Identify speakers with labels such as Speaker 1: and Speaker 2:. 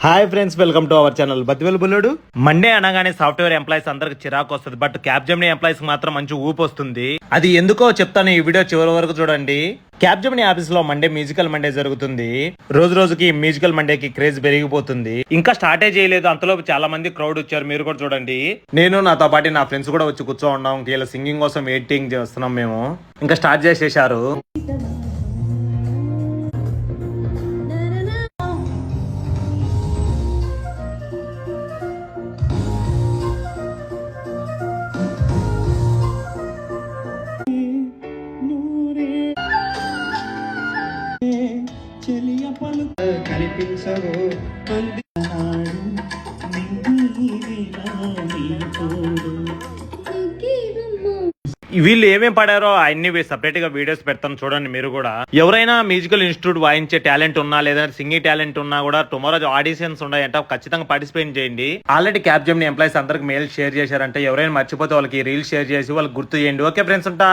Speaker 1: Hi friends, welcome to our channel బతివెల్ బుల్లుడు. Monday అనగానే సాఫ్ట్వేర్ ఎంప్లాయీస్ అందరికి చిరాకు వస్తుంది, బట్ క్యాప్జెమినీ ఎంప్లాయీస్ మాత్రం మంచి ఊపు వస్తుంది. అది ఎందుకో చెప్తాను, ఈ వీడియో చివరి వరకు చూడండి. క్యాప్జెమినీ ఆఫీస్ లో మండే మ్యూజికల్ మండే జరుగుతుంది. రోజు రోజుకి మ్యూజికల్ మండేకి క్రేజ్ పెరిగిపోతుంది. ఇంకా స్టార్టే చేయలేదు, అంతలో చాలా మంది క్రౌడ్ వచ్చారు. మీరు కూడా చూడండి. నేను నాతో పాటు నా ఫ్రెండ్స్ కూడా వచ్చి కూర్చో ఉన్నాం. ఇలా సింగింగ్ కోసం వెయిటింగ్ చేస్తున్నాం. మేము ఇంకా స్టార్ట్ చేసేసారు.
Speaker 2: కనిపించవో
Speaker 1: వీళ్ళు ఏమేం పాడారో అన్ని సెపరేట్ గా వీడియోస్ పెడతాను, చూడండి మీరు కూడా. ఎవరైనా మ్యూజికల్ ఇన్స్టిట్యూట్ వాయించే టాలెంట్ ఉన్నా లేదా సింగింగ్ టాలెంట్ ఉన్నా కూడా టుమారో ఆడిషన్స్ ఉన్నాయంట, ఖచ్చితంగా పార్టిసిపేట్ చేయండి. ఆల్రెడీ క్యాప్జెమినీ ఎంప్లాయీస్ అందరికి మెయిల్ షేర్ చేశారంటే ఎవరైనా మర్చిపోతే వాళ్ళకి రీల్ షేర్ చేసి వాళ్ళకి గుర్తు చేయండి. ఓకే ఫ్రెండ్స్, ఉంటా.